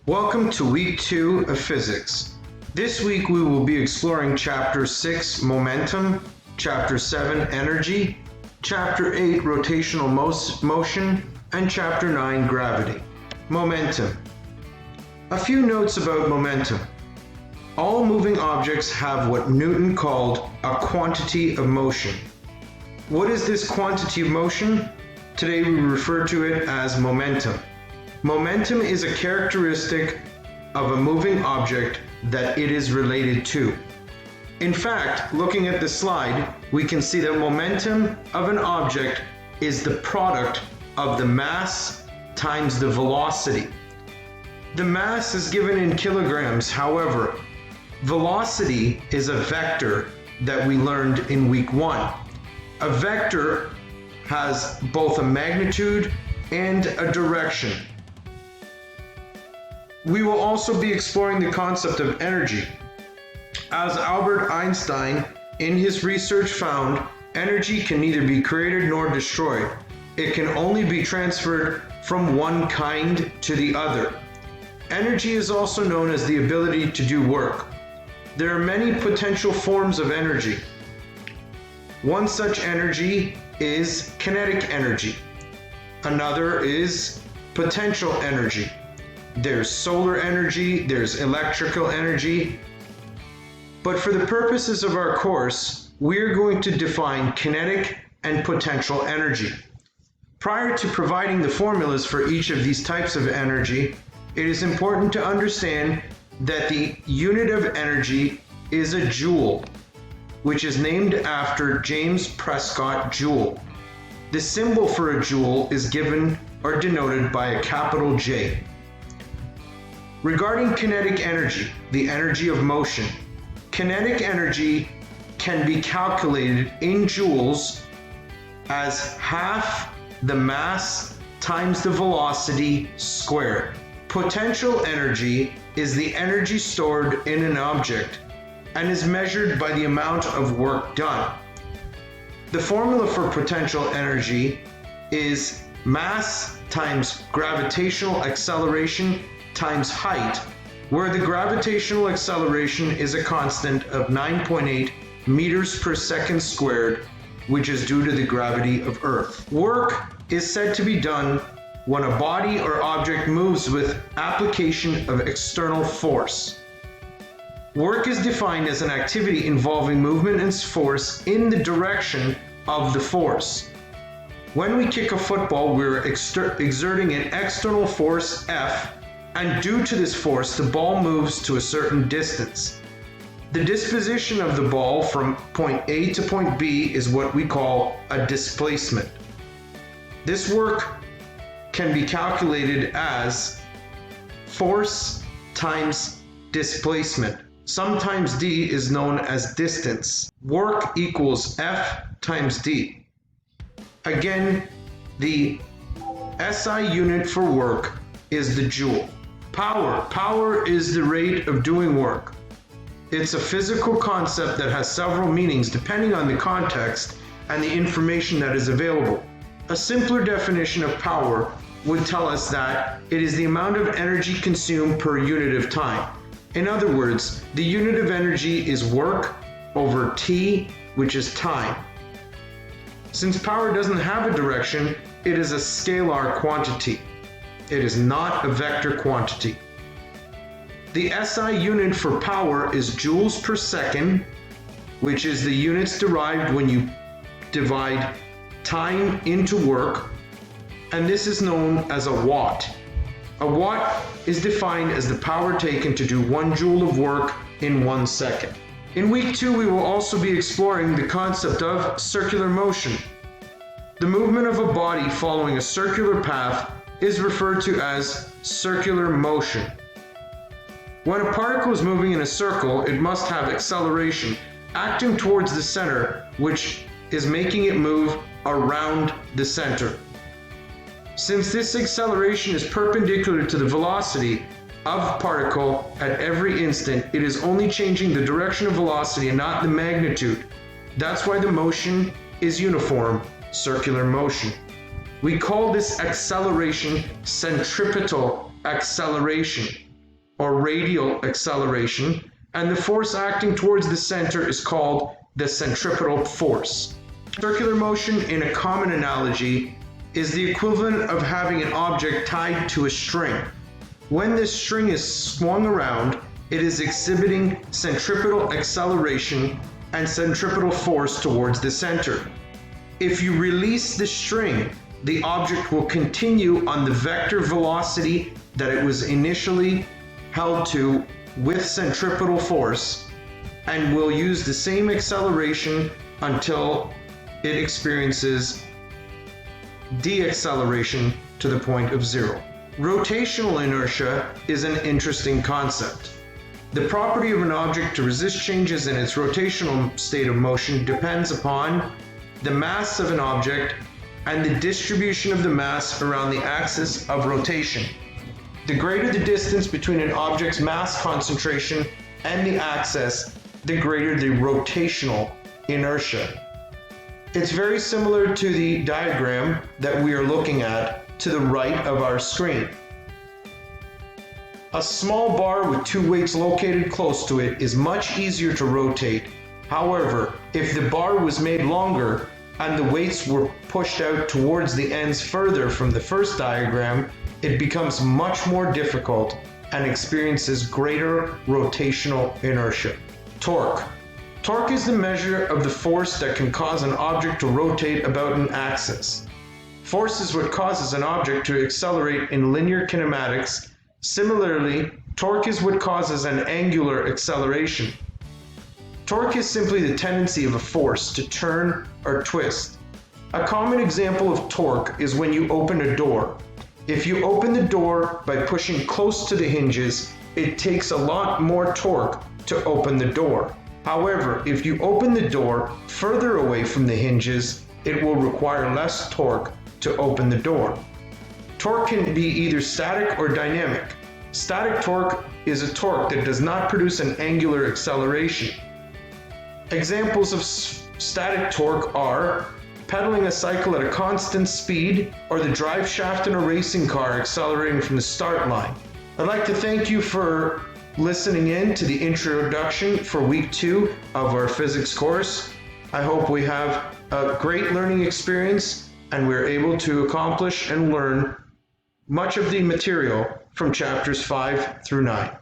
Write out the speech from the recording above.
Welcome to week 2 of physics. This week we will be exploring chapter 6, momentum, chapter 7, energy, chapter 8, rotational motion, and chapter 9, gravity. Momentum. A few notes about momentum. All moving objects have what Newton called a quantity of motion. What is this quantity of motion? Today we refer to it as momentum. Momentum is a characteristic of a moving object that it is related to. In fact, looking at the slide, we can see that momentum of an object is the product of the mass times the velocity. The mass is given in kilograms, however, velocity is a vector that we learned in week 1. A vector has both a magnitude and a direction. We will also be exploring the concept of energy. As Albert Einstein in his research found, energy can neither be created nor destroyed. It can only be transferred from one kind to the other. Energy is also known as the ability to do work. There are many potential forms of energy. One such energy is kinetic energy. Another is potential energy. There's solar energy, there's electrical energy. But for the purposes of our course, we're going to define kinetic and potential energy. Prior to providing the formulas for each of these types of energy, it is important to understand that the unit of energy is a joule, which is named after James Prescott Joule. The symbol for a joule is given or denoted by a capital J. Regarding kinetic energy, the energy of motion, kinetic energy can be calculated in joules as half the mass times the velocity squared. Potential energy is the energy stored in an object and is measured by the amount of work done. The formula for potential energy is mass times gravitational acceleration times height, where the gravitational acceleration is a constant of 9.8 meters per second squared, which is due to the gravity of Earth. Work is said to be done when a body or object moves with application of external force. Work is defined as an activity involving movement and force in the direction of the force. When we kick a football, we're exerting an external force F, and due to this force, the ball moves to a certain distance. The disposition of the ball from point A to point B is what we call a displacement. This work can be calculated as force times displacement. Sometimes D is known as distance. Work equals F times D. Again, the SI unit for work is the joule. Power is the rate of doing work. It's a physical concept that has several meanings depending on the context and the information that is available. A simpler definition of power would tell us that it is the amount of energy consumed per unit of time. In other words, the unit of energy is work over T, which is time. Since power doesn't have a direction, it is a scalar quantity. It is not a vector quantity. The SI unit for power is joules per second, which is the units derived when you divide time into work, and this is known as a watt. A watt is defined as the power taken to do 1 joule of work in 1 second. In week 2, we will also be exploring the concept of circular motion. The movement of a body following a circular path is referred to as circular motion. When a particle is moving in a circle, it must have acceleration acting towards the center, which is making it move around the center. Since this acceleration is perpendicular to the velocity of particle at every instant, it is only changing the direction of velocity and not the magnitude. That's why the motion is uniform, circular motion. We call this acceleration centripetal acceleration. or radial acceleration, and the force acting towards the center is called the centripetal force. Circular motion, in a common analogy, is the equivalent of having an object tied to a string. When this string is swung around, it is exhibiting centripetal acceleration and centripetal force towards the center. If you release the string, the object will continue on the vector velocity that it was initially held to with centripetal force, and will use the same acceleration until it experiences deacceleration to the point of zero. Rotational inertia is an interesting concept. The property of an object to resist changes in its rotational state of motion depends upon the mass of an object and the distribution of the mass around the axis of rotation. The greater the distance between an object's mass concentration and the axis, the greater the rotational inertia. It's very similar to the diagram that we are looking at to the right of our screen. A small bar with two weights located close to it is much easier to rotate. However, if the bar was made longer and the weights were pushed out towards the ends further from the first diagram, it becomes much more difficult and experiences greater rotational inertia. Torque. Torque is the measure of the force that can cause an object to rotate about an axis. Force is what causes an object to accelerate in linear kinematics. Similarly, torque is what causes an angular acceleration. Torque is simply the tendency of a force to turn or twist. A common example of torque is when you open a door. If you open the door by pushing close to the hinges, it takes a lot more torque to open the door. However, if you open the door further away from the hinges, it will require less torque to open the door. Torque can be either static or dynamic. Static torque is a torque that does not produce an angular acceleration. Examples of static torque are pedaling a cycle at a constant speed, or the drive shaft in a racing car accelerating from the start line. I'd like to thank you for listening in to the introduction for week 2 of our physics course. I hope we have a great learning experience and we're able to accomplish and learn much of the material from chapters 5 through 9.